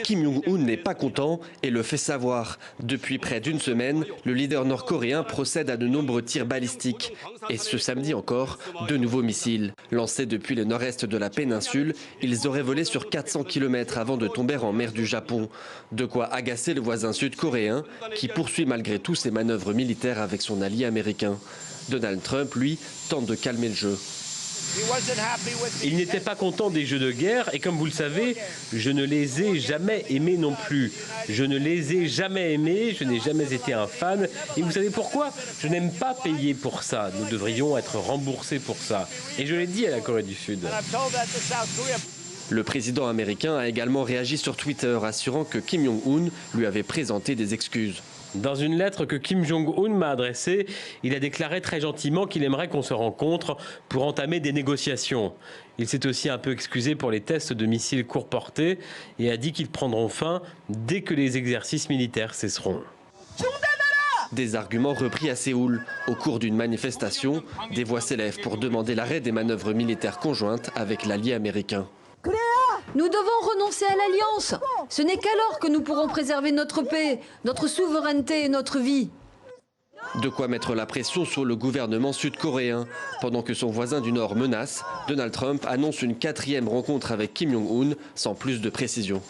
Kim Jong-un n'est pas content et le fait savoir. Depuis près d'une semaine, le leader nord-coréen procède à de nombreux tirs balistiques. Et ce samedi encore, de nouveaux missiles. Lancés depuis le nord-est de la péninsule, ils auraient volé sur 400 km avant de tomber en mer du Japon. De quoi agacer le voisin sud-coréen, qui poursuit malgré tout ses manœuvres militaires avec son allié américain. Donald Trump, lui, tente de calmer le jeu. Il n'était pas content des jeux de guerre et comme vous le savez, je ne les ai jamais aimés non plus. Je ne les ai jamais aimés, je n'ai jamais été un fan. Et vous savez pourquoi? Je n'aime pas payer pour ça. Nous devrions être remboursés pour ça. Et je l'ai dit à la Corée du Sud. Le président américain a également réagi sur Twitter, assurant que Kim Jong-un lui avait présenté des excuses. Dans une lettre que Kim Jong-un m'a adressée, il a déclaré très gentiment qu'il aimerait qu'on se rencontre pour entamer des négociations. Il s'est aussi un peu excusé pour les tests de missiles courte portée et a dit qu'ils prendront fin dès que les exercices militaires cesseront. Des arguments repris à Séoul. Au cours d'une manifestation, des voix s'élèvent pour demander l'arrêt des manœuvres militaires conjointes avec l'allié américain. Nous devons renoncer à l'alliance. Ce n'est qu'alors que nous pourrons préserver notre paix, notre souveraineté et notre vie. De quoi mettre la pression sur le gouvernement sud-coréen. Pendant que son voisin du Nord menace, Donald Trump annonce une 4e rencontre avec Kim Jong-un sans plus de précision.